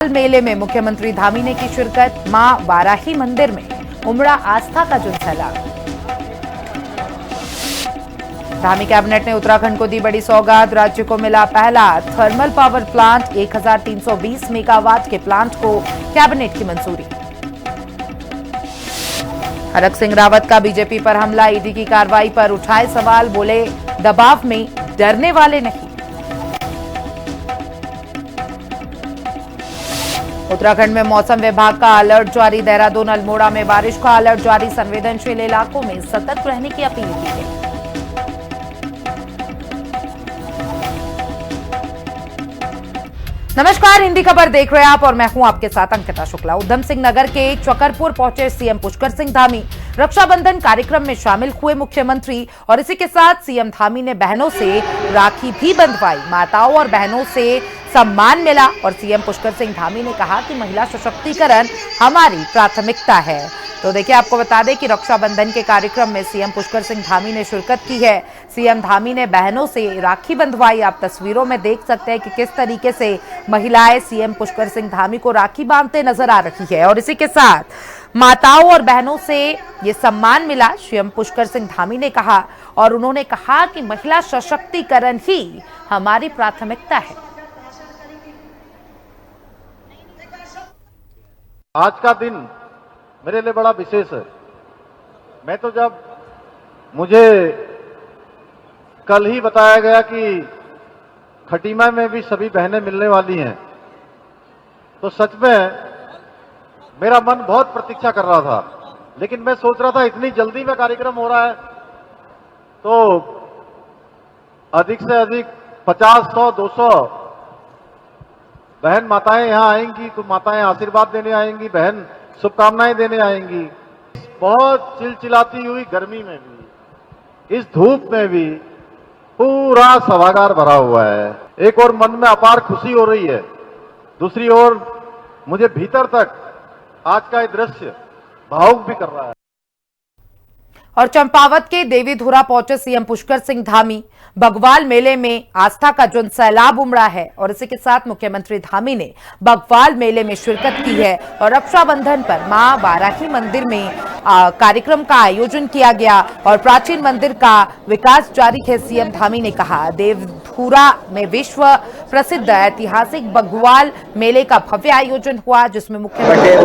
मेले में मुख्यमंत्री धामी ने की शिरकत। मां वाराही मंदिर में उमड़ा आस्था का जुन सैलाब। धामी कैबिनेट ने उत्तराखंड को दी बड़ी सौगात। राज्य को मिला पहला थर्मल पावर प्लांट। 1320 मेगावाट के प्लांट को कैबिनेट की मंजूरी। हरक सिंह रावत का बीजेपी पर हमला। ईडी की कार्रवाई पर उठाए सवाल। बोले दबाव में डरने वाले नहीं। उत्तराखंड में मौसम विभाग का अलर्ट जारी। देहरादून अल्मोड़ा में बारिश का अलर्ट जारी। संवेदनशील इलाकों में सतर्क रहने की अपील की गई। नमस्कार, हिंदी खबर देख रहे हैं आप और मैं हूं आपके साथ अंकिता शुक्ला। उधम सिंह नगर के चकरपुर पहुंचे सीएम पुष्कर सिंह धामी। रक्षाबंधन कार्यक्रम में शामिल हुए मुख्यमंत्री और इसी के साथ सीएम धामी ने बहनों से राखी भी बंधवाई। माताओं और बहनों से सम्मान मिला और सीएम पुष्कर सिंह धामी ने कहा कि महिला सशक्तिकरण हमारी प्राथमिकता है। तो देखिए, आपको बता दें कि रक्षाबंधन के कार्यक्रम में सीएम पुष्कर सिंह धामी ने शिरकत की है। सीएम धामी ने बहनों से राखी बंधवाई। आप तस्वीरों में देख सकते हैं कि किस तरीके से महिलाएं सीएम पुष्कर सिंह धामी को राखी बांधते नजर आ रही है और इसी के साथ माताओं और बहनों से ये सम्मान मिला, सीएम पुष्कर सिंह धामी ने कहा। और उन्होंने कहा कि महिला सशक्तिकरण ही हमारी प्राथमिकता है। आज का दिन मेरे लिए बड़ा विशेष है। मैं तो जब मुझे कल ही बताया गया कि खटीमा में भी सभी बहनें मिलने वाली हैं, तो सच में मेरा मन बहुत प्रतीक्षा कर रहा था। लेकिन मैं सोच रहा था इतनी जल्दी में कार्यक्रम हो रहा है तो अधिक से अधिक 50, 100, 200 बहन माताएं यहां आएंगी, तो माताएं आशीर्वाद देने आएंगी, बहन शुभकामनाएं देने आएंगी। बहुत चिलचिलाती हुई गर्मी में भी, इस धूप में भी पूरा सभागार भरा हुआ है। एक और मन में अपार खुशी हो रही है, दूसरी ओर मुझे भीतर तक आज का ये दृश्य भावुक भी कर रहा है। और चंपावत के देवीधुरा पहुंचे सीएम पुष्कर सिंह धामी। बगवाल मेले में आस्था का जुन सैलाब उमड़ा है और इसी के साथ मुख्यमंत्री धामी ने बगवाल मेले में शिरकत की है और रक्षाबंधन पर मां वाराही मंदिर में कार्यक्रम का आयोजन किया गया और प्राचीन मंदिर का विकास जारी है। सीएम धामी ने कहा देवधुरा में विश्व प्रसिद्ध ऐतिहासिक बगवाल मेले का भव्य आयोजन हुआ, जिसमें मुख्यमंत्री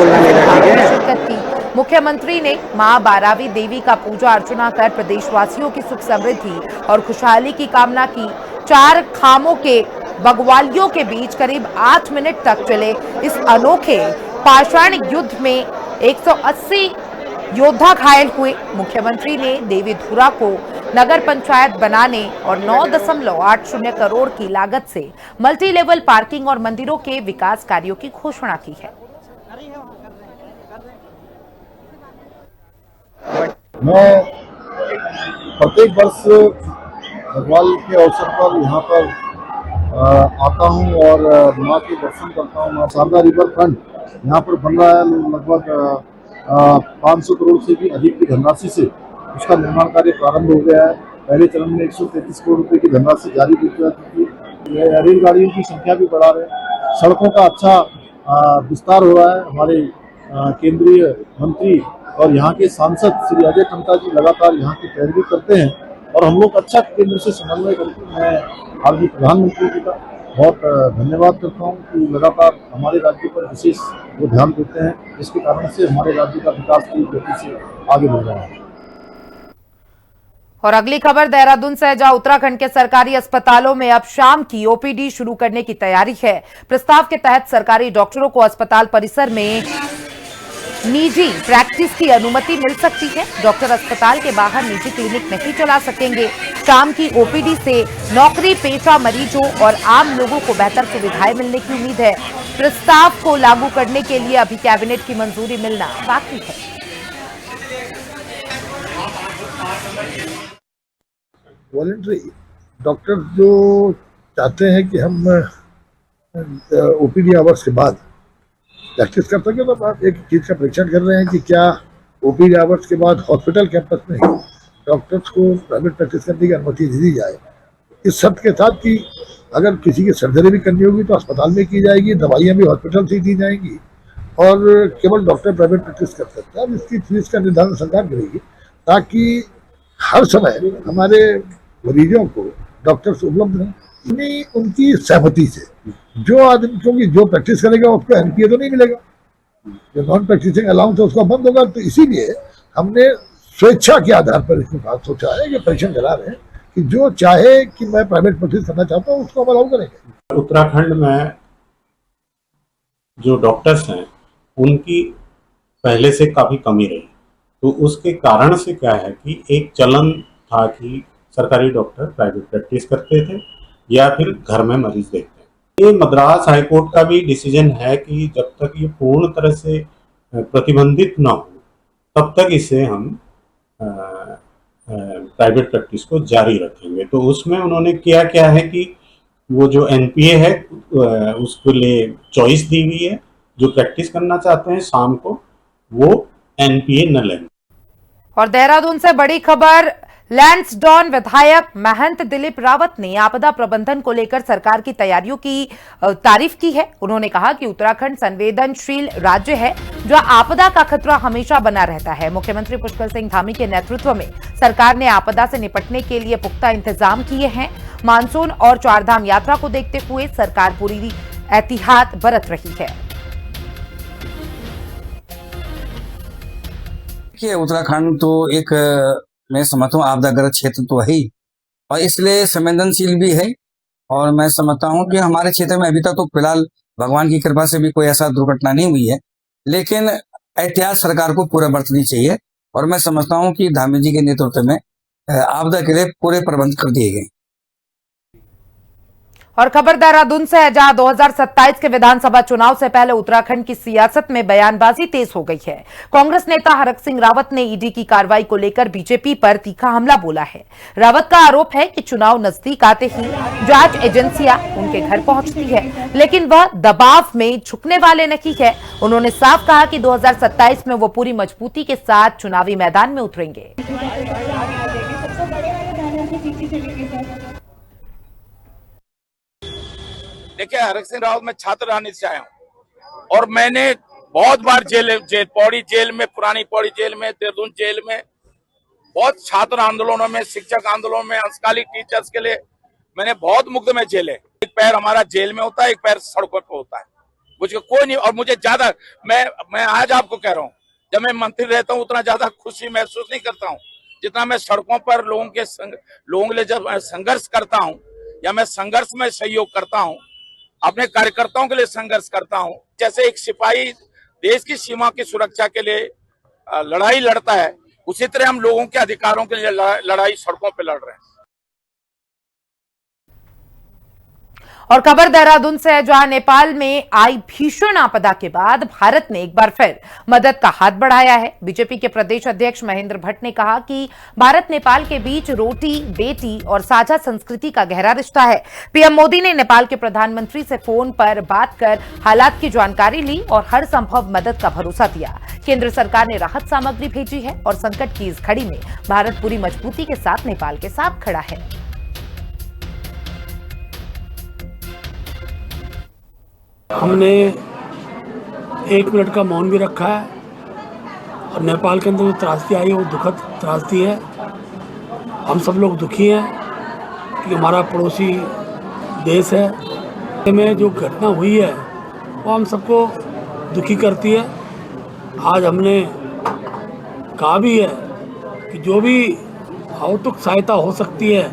ने शिरकत की। मुख्यमंत्री ने मां बारावी देवी का पूजा अर्चना कर प्रदेशवासियों की सुख समृद्धि और खुशहाली की कामना की। 4 खामों के बगवालियों के बीच करीब 8 मिनट तक चले इस अनोखे पाषाण युद्ध में 180 योद्धा घायल हुए। मुख्यमंत्री ने देवीधुरा को नगर पंचायत बनाने और 9.80 करोड़ की लागत से मल्टी लेवल पार्किंग और मंदिरों के विकास कार्यों की घोषणा की है। मैं प्रत्येक वर्ष भगवान के अवसर पर यहाँ पर आता हूँ और माँ के दर्शन करता हूँ। माँ शारदा रिवर फ्रंट यहाँ पर बन रहा है। लगभग 500 करोड़ से भी अधिक की धनराशि से उसका निर्माण कार्य प्रारंभ हो गया है। पहले चरण में 133 करोड़ रुपए की धनराशि जारी की जा चुकी है। रेलगाड़ियों की संख्या भी बढ़ा रहे हैं। सड़कों का अच्छा विस्तार हो रहा है। हमारे केंद्रीय मंत्री और यहाँ के सांसद श्री अजय टम्टा जी लगातार यहाँ की पैरवी करते हैं और हम लोग अच्छा केंद्र से समन्वय करके मैं हार्दिक प्रधानमंत्री जी का बहुत धन्यवाद करता हूँ कि लगातार हमारे राज्य पर विशेष वो ध्यान देते हैं, जिसके कारण से हमारे राज्य का विकास की गति से आगे बढ़ रहा है। और अगली खबर देहरादून से, जहां उत्तराखंड के सरकारी अस्पतालों में अब शाम की ओपीडी शुरू करने की तैयारी है। प्रस्ताव के तहत सरकारी डॉक्टरों को अस्पताल परिसर में निजी प्रैक्टिस की अनुमति मिल सकती है। डॉक्टर अस्पताल के बाहर निजी क्लिनिक नहीं चला सकेंगे। शाम की ओपीडी से नौकरी पेशा मरीजों और आम लोगों को बेहतर सुविधाएं मिलने की उम्मीद है। प्रस्ताव को लागू करने के लिए अभी कैबिनेट की मंजूरी मिलना बाकी है। वॉलंटरी डॉक्टर जो चाहते हैं कि हम ओपीडी आवर्स के बाद प्रैक्टिस कर सके, तो आप एक चीज का परीक्षण कर रहे हैं कि क्या ओपीडी आवर्स के बाद हॉस्पिटल कैंपस में डॉक्टर्स को प्राइवेट प्रैक्टिस करने की अनुमति दी जाए, इस शर्त के साथ कि अगर किसी की सर्जरी भी करनी होगी तो अस्पताल में की जाएगी, दवाइयाँ भी हॉस्पिटल से दी जाएंगी और केवल डॉक्टर प्राइवेट प्रैक्टिस कर सकते हैं। अब इसकी फीस का निर्धारण सरकार करेगी ताकि हर समय हमारे मरीजों को डॉक्टर्स उपलब्ध रहें। उनकी सहमति से जो आदमी, क्योंकि जो प्रैक्टिस करेगा उसको एनपीए तो नहीं मिलेगा, जो नॉन प्रैक्टिसिंग अलाउंस है उसका बंद होगा। तो इसीलिए हमने स्वेच्छा के आधार पर इसको बात सोचा है कि परीक्षण करा रहे हैं कि जो चाहे कि मैं प्राइवेट प्रैक्टिस करना चाहता हूँ उसको हम अलाउ करेंगे। उत्तराखंड में जो डॉक्टर्स हैं उनकी पहले से काफ़ी कमी रही, तो उसके कारण से क्या है कि एक चलन था कि सरकारी डॉक्टर प्राइवेट प्रैक्टिस करते थे या फिर घर में मरीज देखते। ये मद्रास हाईकोर्ट का भी डिसीजन है कि जब तक ये पूर्ण तरह से प्रतिबंधित ना हो तब तक इसे हम प्राइवेट प्रैक्टिस को जारी रखेंगे। तो उसमें उन्होंने किया क्या है कि वो जो एनपीए है उसके लिए चॉइस दी हुई है, जो प्रैक्टिस करना चाहते हैं शाम को वो एनपीए न लें। और देहरादून से बड़ी खबर, लैंसडॉन विधायक महंत दिलीप रावत ने आपदा प्रबंधन को लेकर सरकार की तैयारियों की तारीफ की है। उन्होंने कहा कि उत्तराखंड संवेदनशील राज्य है जहां आपदा का खतरा हमेशा बना रहता है। मुख्यमंत्री पुष्कर सिंह धामी के नेतृत्व में सरकार ने आपदा से निपटने के लिए पुख्ता इंतजाम किए हैं। मानसून और चारधाम यात्रा को देखते हुए सरकार पूरी एहतियात बरत रही है। देखिए, उत्तराखंड तो एक मैं समझता हूँ आपदाग्रस्त क्षेत्र तो है ही और इसलिए संवेदनशील भी है। और मैं समझता हूँ कि हमारे क्षेत्र में अभी तक तो फिलहाल भगवान की कृपा से भी कोई ऐसा दुर्घटना नहीं हुई है, लेकिन एहतियात सरकार को पूरा बरतनी चाहिए। और मैं समझता हूँ कि धामी जी के नेतृत्व में आपदा के लिए पूरे प्रबंध कर दिए गए। और खबर देहरादून से है जहां 2027 के विधानसभा चुनाव से पहले उत्तराखंड की सियासत में बयानबाजी तेज हो गई है। कांग्रेस नेता हरक सिंह रावत ने ईडी की कार्रवाई को लेकर बीजेपी पर तीखा हमला बोला है। रावत का आरोप है कि चुनाव नजदीक आते ही जांच एजेंसियां उनके घर पहुंचती है, लेकिन वह दबाव में झुकने वाले नहीं है। उन्होंने साफ कहा कि 2027 में वो पूरी मजबूती के साथ चुनावी मैदान में उतरेंगे। देखिए, हरक सिंह रावत, मैं छात्र राजनीति से आया हूँ और मैंने बहुत बार पौड़ी जेल में, पुरानी पौड़ी जेल में, देहरादून जेल में, बहुत छात्र आंदोलनों में, शिक्षक आंदोलनों में, अंशकालिक टीचर्स के लिए मैंने बहुत मुकदमे झेले। एक पैर हमारा जेल में होता है, एक पैर सड़कों पर होता है। मुझे कोई नहीं, और मुझे ज्यादा, मैं आज आपको कह रहा हूँ, जब मैं मंत्री रहता हूँ उतना ज्यादा खुशी महसूस नहीं करता हूँ जितना मैं सड़कों पर लोगों के लिए जब संघर्ष करता हूँ या मैं संघर्ष में सहयोग करता हूँ, अपने कार्यकर्ताओं के लिए संघर्ष करता हूं। जैसे एक सिपाही देश की सीमा की सुरक्षा के लिए लड़ाई लड़ता है, उसी तरह हम लोगों के अधिकारों के लिए लड़ाई सड़कों पे लड़ रहे हैं। और खबर देहरादून से है जहां नेपाल में आई भीषण आपदा के बाद भारत ने एक बार फिर मदद का हाथ बढ़ाया है। बीजेपी के प्रदेश अध्यक्ष महेंद्र भट्ट ने कहा कि भारत नेपाल के बीच रोटी बेटी और साझा संस्कृति का गहरा रिश्ता है। पीएम मोदी ने नेपाल के प्रधानमंत्री से फोन पर बात कर हालात की जानकारी ली और हर संभव मदद का भरोसा दिया। केंद्र सरकार ने राहत सामग्री भेजी है और संकट की इस घड़ी में भारत पूरी मजबूती के साथ नेपाल के साथ खड़ा है। हमने 1 मिनट का मौन भी रखा है और नेपाल के अंदर जो त्रासदी आई है वो दुखद त्रासदी है। हम सब लोग दुखी हैं कि हमारा पड़ोसी देश है में जो घटना हुई है वो हम सबको दुखी करती है। आज हमने कहा भी है कि जो भी आर्थिक सहायता हो सकती है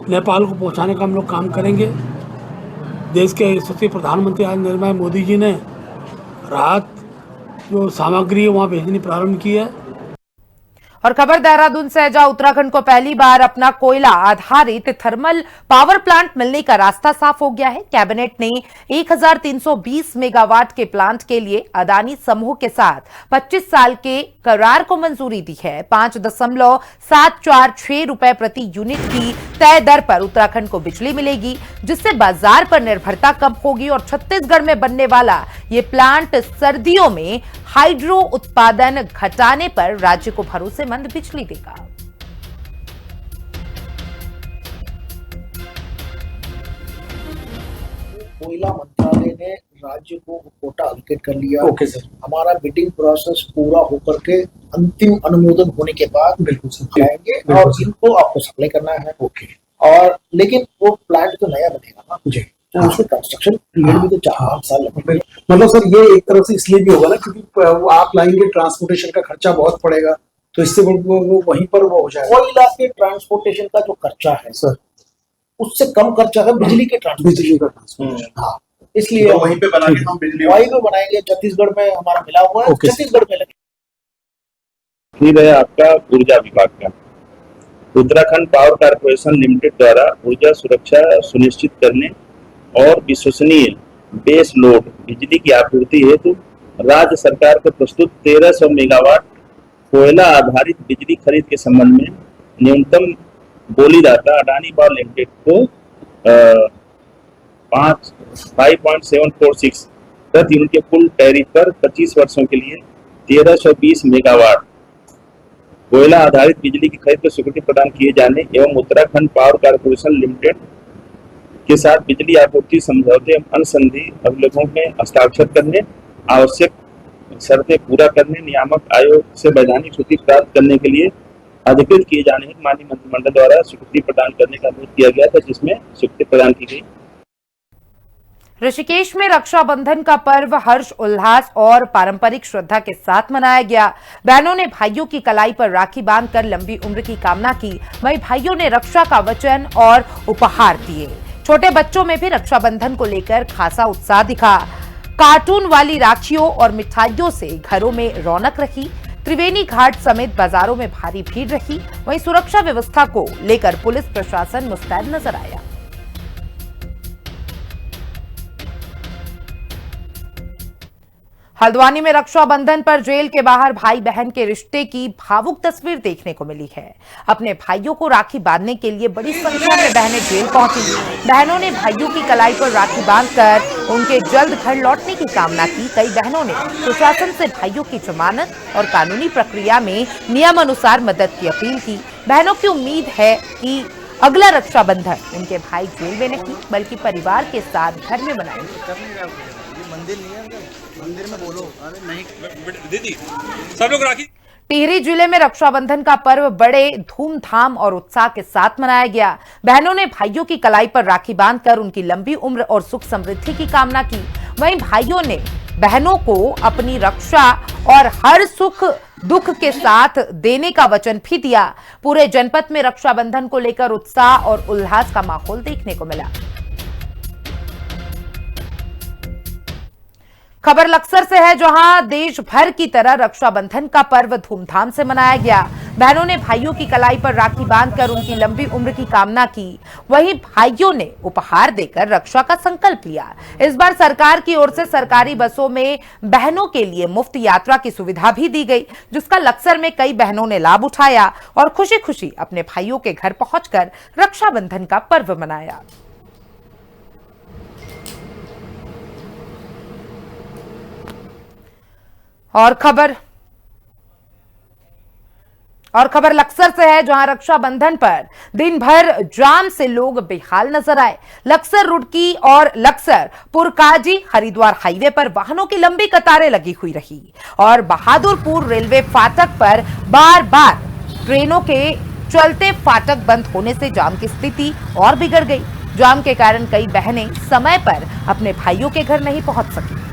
नेपाल को पहुंचाने का हम लोग काम करेंगे। देश के यशस्वी प्रधानमंत्री नरेंद्र मोदी जी ने राहत जो सामग्री है वहाँ भेजनी प्रारंभ की है। और खबर देहरादून से जहां उत्तराखंड को पहली बार अपना कोयला आधारित थर्मल पावर प्लांट मिलने का रास्ता साफ हो गया है। कैबिनेट ने 1320 मेगावाट के प्लांट के लिए अदानी समूह के साथ 25 साल के करार को मंजूरी दी है। 5.746 रुपए प्रति यूनिट की तय दर पर उत्तराखंड को बिजली मिलेगी, जिससे बाजार पर निर्भरता कम होगी और छत्तीसगढ़ में बनने वाला ये प्लांट सर्दियों में हाइड्रो उत्पादन घटाने पर राज्य को भरोसेमंद बिजली देगा। कोयला मंत्रालय ने राज्य को कोटा एलोकेट कर लिया। Okay sir. हमारा बिडिंग प्रोसेस पूरा होकर के अंतिम अनुमोदन होने के बाद बिल्कुल सर। आएंगे और इनको आपको सप्लाई करना है। ओके। और लेकिन वो प्लांट तो नया बनेगा ना जी। तो उसके कंस्ट्रक्शन पीरियड भी तो 4-5 साल लगेंगे। मतलब सर ये एक तरफ से इसलिए भी होगा ना क्योंकि वो आप लाएंगे, ट्रांसपोर्टेशन का खर्चा बहुत पड़ेगा, तो इससे वो वहीं पर वो हो जाएगा। कोयला के ट्रांसपोर्टेशन का जो खर्चा है सर उससे कम खर्चा है बिजली के ट्रांसपोर्टेशन। बिजली का ट्रांसपोर्टेशन। हाँ, इसलिए वहीं पे बना के हम बिजली वहीं पे बनाएंगे। छत्तीसगढ़ में हमारा मिला हुआ है, ओके। छत्तीसगढ़ में फिर है आपका ऊर्जा विभाग का। उत्तराखंड पावर कारपोरेशन लिमिटेड द्वारा ऊर्जा सुरक्षा सुनिश्चित करने और विश्वसनीय बेस लोड बिजली की आपूर्ति हेतु राज्य सरकार को प्रस्तुत 1300 मेगावाट कोयला आधारित बिजली खरीद के संबंध में न्यूनतम बोलीदाता अडानी पावर लिमिटेड को 5.746 प्रति यूनिट के कुल टैरिफ पर 25 वर्षों के लिए 1320 मेगावाट कोयला आधारित बिजली की खरीद को स्वीकृति प्रदान किए जाने एवं उत्तराखंड पावर कारपोरेशन लिमिटेड के साथ बिजली आपूर्ति समझौते एवं अनुसंधि अभिलेखों में हस्ताक्षर करने, आवश्यक शर्तें पूरा करने, नियामक आयोग से वैधानिक स्वीकृति प्राप्त करने के लिए अधिकृत किए जाने हेतु माननीय मंत्रिमंडल द्वारा स्वीकृति प्रदान करने का अनुरोध किया गया था, जिसमें स्वीकृति प्रदान की गई। ऋषिकेश में रक्षाबंधन का पर्व हर्ष उल्लास और पारंपरिक श्रद्धा के साथ मनाया गया। बहनों ने भाइयों की कलाई पर राखी बांधकर लंबी उम्र की कामना की, वहीं भाइयों ने रक्षा का वचन और उपहार दिए। छोटे बच्चों में भी रक्षाबंधन को लेकर खासा उत्साह दिखा। कार्टून वाली राखियों और मिठाइयों से घरों में रौनक रही। त्रिवेणी घाट समेत बाजारों में भारी भीड़ रही। वहीं सुरक्षा व्यवस्था को लेकर पुलिस प्रशासन मुस्तैद नजर आया। हल्द्वानी में रक्षाबंधन पर जेल के बाहर भाई बहन के रिश्ते की भावुक तस्वीर देखने को मिली है। अपने भाइयों को राखी बांधने के लिए बड़ी संख्या में बहनें जेल पहुंची। बहनों ने भाइयों की कलाई पर राखी बांधकर उनके जल्द घर लौटने की कामना की। कई बहनों ने प्रशासन से भाइयों की जमानत और कानूनी प्रक्रिया में नियमानुसार मदद की अपील की। बहनों की उम्मीद है कि अगला रक्षाबंधन उनके भाई जेल में नहीं बल्कि परिवार के साथ घर में मनाएंगे। मंदिर में बोलो। अरे नहीं दीदी, सब लोग राखी। टिहरी जिले में रक्षाबंधन का पर्व बड़े धूमधाम और उत्साह के साथ मनाया गया। बहनों ने भाइयों की कलाई पर राखी बांधकर उनकी लंबी उम्र और सुख समृद्धि की कामना की। वहीं भाइयों ने बहनों को अपनी रक्षा और हर सुख दुख के साथ देने का वचन भी दिया। पूरे जनपद में रक्षाबंधन को लेकर उत्साह और उल्लास का माहौल देखने को मिला। खबर लक्सर से है, जहां देश भर की तरह रक्षाबंधन का पर्व धूमधाम से मनाया गया। बहनों ने भाइयों की कलाई पर राखी बांधकर उनकी लंबी उम्र की कामना की। वहीं भाइयों ने उपहार देकर रक्षा का संकल्प लिया। इस बार सरकार की ओर से सरकारी बसों में बहनों के लिए मुफ्त यात्रा की सुविधा भी दी गई, जिसका लक्सर में कई बहनों ने लाभ उठाया और खुशी खुशी अपने भाइयों के घर पहुंचकर रक्षाबंधन का पर्व मनाया। और खबर लक्सर से है, जहां रक्षाबंधन पर दिन भर जाम से लोग बेहाल नजर आए। लक्सर रुड़की और लक्सर पुरकाजी हरिद्वार हाईवे पर वाहनों की लंबी कतारें लगी हुई रही और बहादुरपुर रेलवे फाटक पर बार बार ट्रेनों के चलते फाटक बंद होने से जाम की स्थिति और बिगड़ गई। जाम के कारण कई बहनें समय पर अपने भाइयों के घर नहीं पहुंच सकी।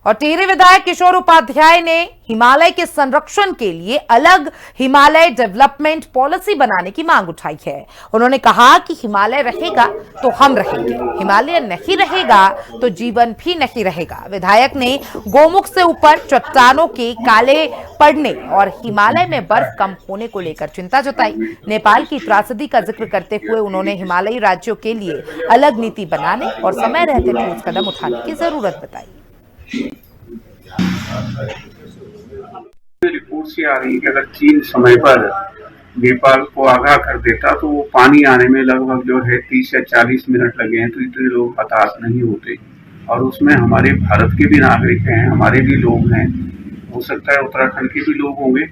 और टिहरी विधायक किशोर उपाध्याय ने हिमालय के संरक्षण के लिए अलग हिमालय डेवलपमेंट पॉलिसी बनाने की मांग उठाई है। उन्होंने कहा कि हिमालय रहेगा तो हम रहेंगे, हिमालय नहीं रहेगा तो जीवन भी नहीं रहेगा। विधायक ने गोमुख से ऊपर चट्टानों के काले पड़ने और हिमालय में बर्फ कम होने को लेकर चिंता जताई। नेपाल की त्रासदी का जिक्र करते हुए उन्होंने हिमालयी राज्यों के लिए अलग नीति बनाने और समय रहते ठोस कदम उठाने की जरूरत बताई। रिपोर्ट से आ रही है कि अगर चीन समय पर नेपाल को आगाह कर देता तो वो पानी आने में लगभग जो है 30 या 40 मिनट लगे हैं, तो इतने लोग हताश नहीं होते। और उसमें हमारे भारत के भी नागरिक हैं, हमारे भी लोग हैं, हो सकता है उत्तराखंड के भी लोग होंगे,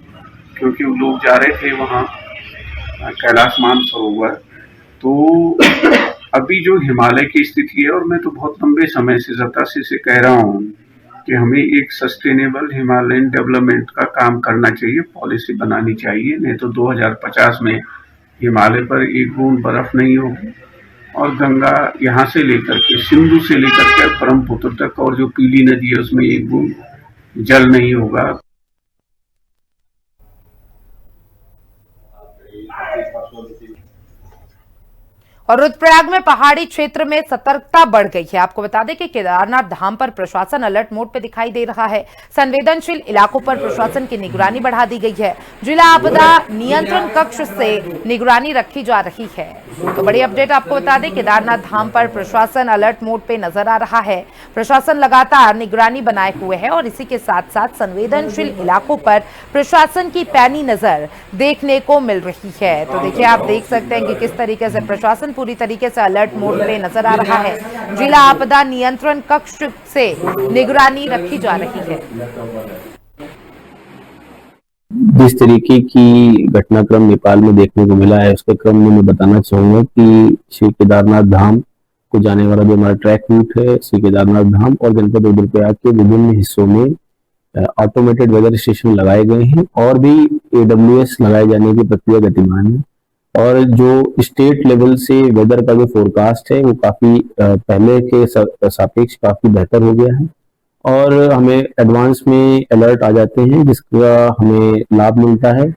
क्योंकि वो लोग जा रहे थे वहाँ कैलाश मानसरोवर। तो अभी जो हिमालय की स्थिति है, और मैं तो बहुत लंबे समय से जतासी से कह रहा हूँ कि हमें एक सस्टेनेबल हिमालयन डेवलपमेंट का काम करना चाहिए, पॉलिसी बनानी चाहिए, नहीं तो 2050 में हिमालय पर एक बूंद बर्फ नहीं होगी और गंगा यहाँ से लेकर के सिंधु से लेकर के ब्रह्मपुत्र तक और जो पीली नदी है उसमें एक बूंद जल नहीं होगा। और रुद्रप्रयाग में पहाड़ी क्षेत्र में सतर्कता बढ़ गई है। आपको बता दें कि केदारनाथ धाम पर प्रशासन अलर्ट मोड पे दिखाई दे रहा है। संवेदनशील इलाकों पर प्रशासन की निगरानी बढ़ा दी गई है। जिला आपदा नियंत्रण कक्ष से निगरानी रखी जा रही है। तो बड़ी अपडेट आपको बता दें, केदारनाथ धाम पर प्रशासन अलर्ट मोड पे नजर आ रहा है। प्रशासन लगातार निगरानी बनाए हुए है और इसी के साथ साथ संवेदनशील इलाकों पर प्रशासन की पैनी नजर देखने को मिल रही है। तो देखिए, आप देख सकते हैं कि किस तरीके से प्रशासन पूरी तरीके से अलर्ट मोड पे नजर आ रहा है। जिला आपदा नियंत्रण कक्ष से निगरानी रखी जा रही है। जिस तरीके की घटनाक्रम नेपाल में देखने को मिला है, उसके क्रम में मैं बताना चाहूंगा कि श्री केदारनाथ धाम को जाने वाला जो हमारा ट्रैक रूट है, श्री केदारनाथ धाम और जनपद रुद्रप्रयाग के विभिन्न हिस्सों में ऑटोमेटेड वेदर स्टेशन लगाए गए हैं और भी AWS लगाए जाने की प्रक्रिया गतिमान है। और जो स्टेट लेवल से वेदर का जो फोरकास्ट है वो काफी पहले के सापेक्ष काफी बेहतर हो गया है और हमें एडवांस में अलर्ट आ जाते हैं, जिसका हमें लाभ मिलता है।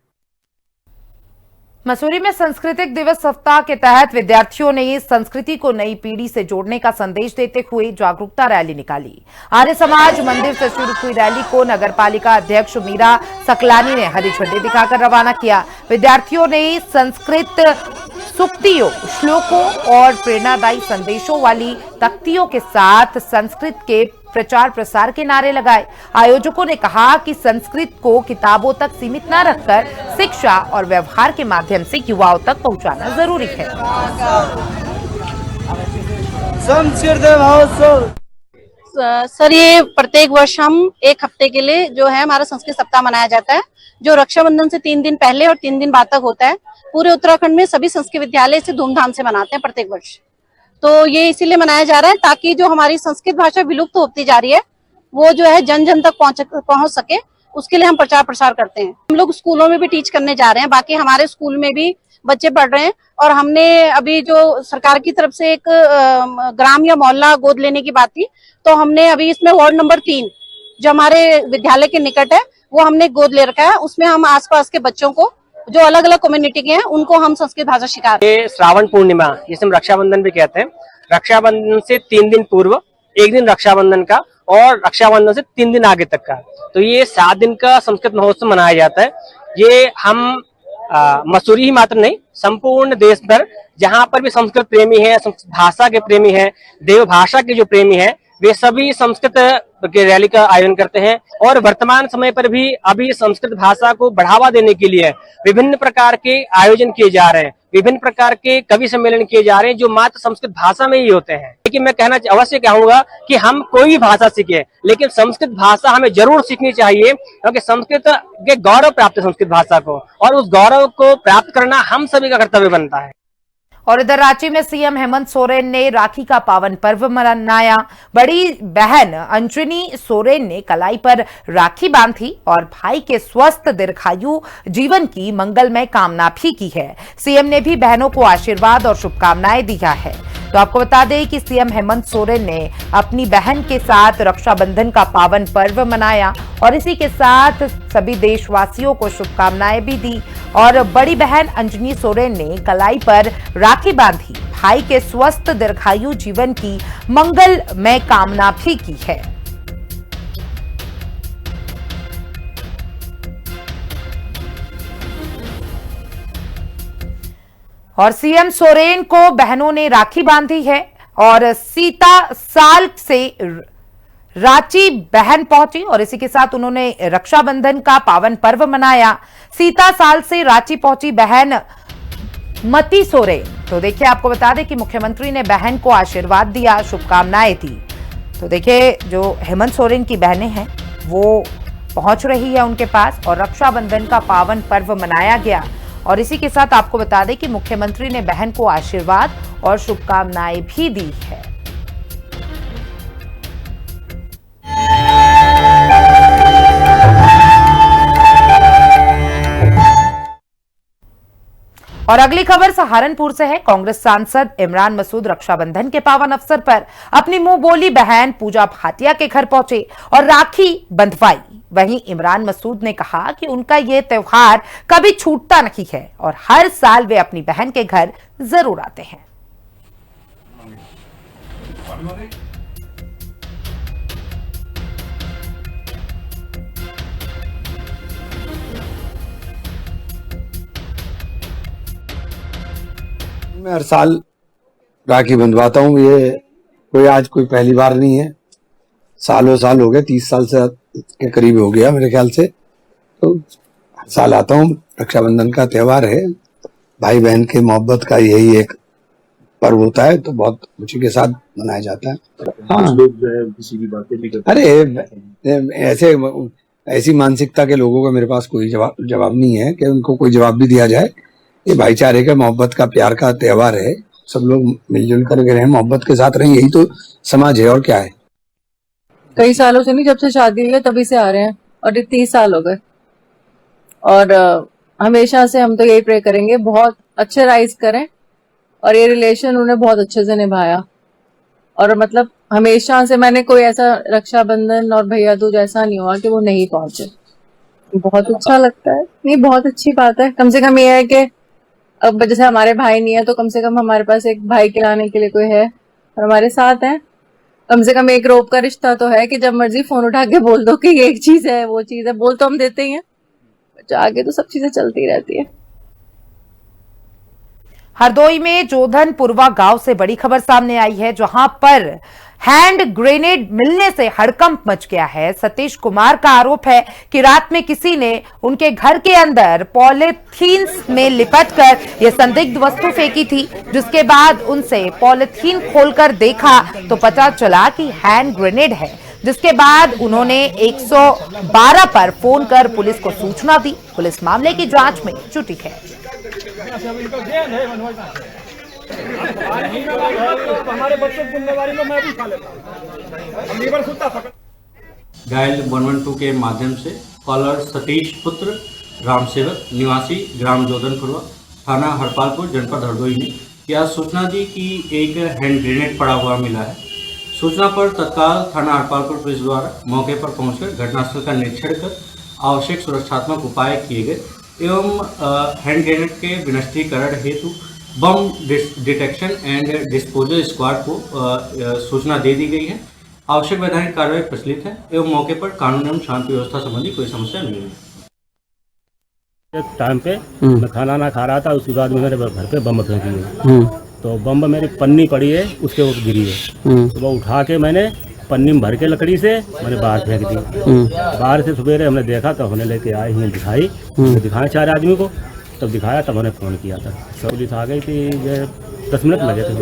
मसूरी में सांस्कृतिक दिवस सप्ताह के तहत विद्यार्थियों ने संस्कृति को नई पीढ़ी से जोड़ने का संदेश देते हुए जागरूकता रैली निकाली। आर्य समाज मंदिर से शुरू हुई रैली को नगरपालिका अध्यक्ष मीरा सकलानी ने हरी झंडी दिखाकर रवाना किया। विद्यार्थियों ने संस्कृत सूक्तियों, श्लोकों और प्रेरणादायी संदेशों वाली तख्तियों के साथ संस्कृत के प्रचार प्रसार के नारे लगाए। आयोजकों ने कहा कि संस्कृत को किताबों तक सीमित न रखकर शिक्षा और व्यवहार के माध्यम से युवाओं तक पहुंचाना जरूरी है। सर, ये प्रत्येक वर्ष हम एक हफ्ते के लिए जो है हमारा संस्कृत सप्ताह मनाया जाता है, जो रक्षाबंधन से 3 दिन पहले और 3 दिन बाद तक होता है। पूरे उत्तराखंड में सभी संस्कृत विद्यालय इसे धूमधाम से मनाते हैं प्रत्येक वर्ष। तो ये इसीलिए मनाया जा रहा है ताकि जो हमारी संस्कृत भाषा विलुप्त होती जा रही है वो जो है जन जन तक पहुंच सके, उसके लिए हम प्रचार प्रसार करते हैं। हम लोग स्कूलों में भी टीच करने जा रहे हैं, बाकी हमारे स्कूल में भी बच्चे पढ़ रहे हैं और हमने अभी जो सरकार की तरफ से एक ग्राम या मोहल्ला गोद लेने की बात थी, तो हमने अभी इसमें वार्ड नंबर 3 जो हमारे विद्यालय के निकट है वो हमने गोद ले रखा है। उसमें हम आसपास के बच्चों को जो अलग अलग कम्युनिटी के हैं उनको हम संस्कृत भाषा सिखा रहे हैं। ये श्रावण पूर्णिमा, जिसे हम रक्षाबंधन भी कहते हैं, रक्षाबंधन से 3 दिन पूर्व, एक दिन रक्षाबंधन का और रक्षाबंधन से 3 दिन आगे तक का, तो ये 7 दिन का संस्कृत महोत्सव मनाया जाता है। ये हम मसूरी ही मात्र नहीं, संपूर्ण देश भर जहाँ पर भी संस्कृत प्रेमी है, संस्कृत भाषा के प्रेमी है, देव भाषा के जो प्रेमी है, वे सभी संस्कृत के रैली का आयोजन करते हैं। और वर्तमान समय पर भी अभी संस्कृत भाषा को बढ़ावा देने के लिए विभिन्न प्रकार के आयोजन किए जा रहे हैं, विभिन्न प्रकार के कवि सम्मेलन किए जा रहे हैं जो मात्र संस्कृत भाषा में ही होते हैं। लेकिन मैं कहना अवश्य कहूंगा कि हम कोई भी भाषा सीखे, लेकिन संस्कृत भाषा हमें जरूर सीखनी चाहिए, क्योंकि संस्कृत के गौरव प्राप्त है संस्कृत भाषा को, और उस गौरव को प्राप्त करना हम सभी का कर्तव्य बनता है। और इधर रांची में सीएम हेमंत सोरेन ने राखी का पावन पर्व मनाया। बड़ी बहन अंजनी सोरेन ने कलाई पर राखी बांधी और भाई के स्वस्थ दीर्घायु जीवन की मंगलमय कामना भी की है। सीएम ने भी बहनों को आशीर्वाद और शुभकामनाएं दिया है। तो आपको बता दें कि सीएम हेमंत सोरेन ने अपनी बहन के साथ रक्षाबंधन का पावन पर्व मनाया और इसी के साथ सभी देशवासियों को शुभकामनाएं भी दी। और बड़ी बहन अंजनी सोरेन ने कलाई पर राखी बांधी, भाई के स्वस्थ दीर्घायु जीवन की मंगलमय कामना भी की है। और सीएम सोरेन को बहनों ने राखी बांधी है और सीता साल से रांची बहन पहुंची और इसी के साथ उन्होंने रक्षाबंधन का पावन पर्व मनाया। सीता साल से रांची पहुंची बहन मती सोरेन। तो देखिए, आपको बता दें कि मुख्यमंत्री ने बहन को आशीर्वाद दिया, शुभकामनाएं दी। तो देखिए, जो हेमंत सोरेन की बहनें हैं वो पहुंच रही है उनके पास और रक्षाबंधन का पावन पर्व मनाया गया। और इसी के साथ आपको बता दें कि मुख्यमंत्री ने बहन को आशीर्वाद और शुभकामनाएं भी दी है। और अगली खबर सहारनपुर से है। कांग्रेस सांसद इमरान मसूद रक्षाबंधन के पावन अवसर पर अपनी मुंह बोली बहन पूजा भाटिया के घर पहुंचे और राखी बंधवाई। वहीं इमरान मसूद ने कहा कि उनका ये त्योहार कभी छूटता नहीं है और हर साल वे अपनी बहन के घर जरूर आते हैं। मैं हर साल राखी बंधवाता हूँ। ये कोई पहली बार नहीं है। सालों साल हो गए, 30 साल से के करीब हो गया मेरे ख्याल से। तो हर साल आता हूँ। रक्षाबंधन का त्योहार है, भाई बहन के मोहब्बत का यही एक पर्व होता है, तो बहुत खुशी के साथ मनाया जाता है। हाँ, लोग जो है किसी की बातें भी करते हैं। अरे ऐसी मानसिकता के लोगों का मेरे पास कोई जवाब नहीं है कि उनको कोई जवाब भी दिया जाए। ये भाईचारे का, मोहब्बत का, प्यार का त्योहार है। सब लोग मिलजुल कर रहें, मोहब्बत के साथ रहें, यही तो समाज है और क्या है। कई सालों से नहीं, जब से शादी हुई है तभी से आ रहे हैं और 30 साल हो गए। और हमेशा से हम तो यही प्रे करेंगे बहुत अच्छे राइज करें और ये रिलेशन उन्हें बहुत अच्छे से निभाया। और मतलब हमेशा से मैंने कोई ऐसा रक्षाबंधन और भैया दूज ऐसा नहीं हुआ कि वो नहीं पहुंचे। बहुत अच्छा लगता है, नहीं बहुत अच्छी बात है। कम से कम ये है कि अब जैसे हमारे भाई नहीं है तो कम से कम हमारे पास एक भाई खिलाने के लिए कोई है और हमारे साथ है। कम से कम एक रोब का रिश्ता तो है कि जब मर्जी फोन उठा के बोल दो कि ये एक चीज है, वो चीज है, बोल तो हम देते ही हैं, आगे तो सब चीजें चलती रहती है। हरदोई में जोधनपुरवा गांव से बड़ी खबर सामने आई है, जहां पर हैंड ग्रेनेड मिलने से हड़कंप मच गया है। सतीश कुमार का आरोप है कि रात में किसी ने उनके घर के अंदर पॉलीथीन में लिपटकर यह संदिग्ध वस्तु फेंकी थी, जिसके बाद उनसे पॉलीथीन खोलकर देखा तो पता चला कि हैंड ग्रेनेड है, जिसके बाद उन्होंने 112 पर फोन कर पुलिस को सूचना दी। पुलिस मामले की जांच में जुटी है। हमारे बच्चे जिम्मेवारी लो, मैं भी खा लेता हूं। डायल 112 के माध्यम से कॉलर सतीश पुत्र रामसेवक निवासी ग्राम जोधनपुरवा थाना हरपालपुर जनपद हरदोई ने यह सूचना दी कि एक हैंड ग्रेनेड पड़ा हुआ मिला है। सूचना पर तत्काल थाना हरपालपुर पुलिस द्वारा मौके पर पहुंचकर घटनास्थल का निरीक्षण कर आवश्यक सुरक्षात्मक उपाय किए गए एवं हैंड ग्रेनेड के विनष्टीकरण हेतु बम डिटेक्शन एंड डिस्पोजल स्क्वाड को सूचना दे दी गई है। आवश्यक वैधानिक कार्रवाई प्रचलित है एवं मौके पर कानून एवं शांति व्यवस्था संबंधी कोई समस्या नहीं है। टाइम पे मैं खाना ना खा रहा था, उसके बाद मेरे घर पे बम फेंकी है। तो बम मेरी पन्नी पड़ी है, उसके ऊपर गिरी है। तो वो उठा के मैंने पन्नी में भर के लकड़ी से मैंने बाहर फेंक दी। बाहर से सवेरे हमने देखा तो हमने लेके आए ही दिखाई, दिखाया 4 आदमी को, तब दिखाया तब हमने फ़ोन किया था। पुलिस आ गई थी, 10 मिनट लगे थे,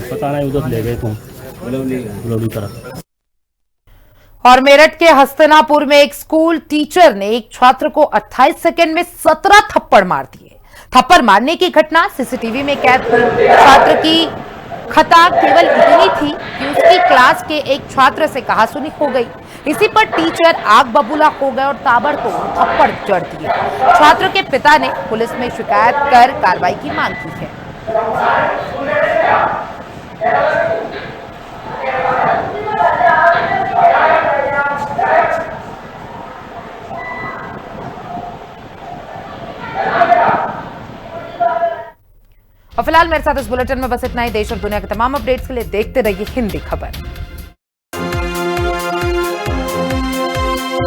पता नहीं उधर ले गए थे लोधी तरफ। और मेरठ के हस्तिनापुर में एक स्कूल टीचर ने एक छात्र को 28 सेकंड में 17 थप्पड़ मार दिए। थप्पड़ मारने की घटना सीसीटीवी में कैद थी। छात्र की खता केवल इतनी थी कि उसकी क्लास के एक छात्र से कहासुनी हो गई। इसी पर टीचर आग बबूला हो गए और ताबड़तोड़ थप्पड़ जड़ दिए। छात्र के पिता ने पुलिस में शिकायत कर कार्रवाई की मांग की है। और फिलहाल मेरे साथ इस बुलेटिन में बस इतना ही। देश और दुनिया के तमाम अपडेट्स के लिए देखते रहिए हिंदी खबर।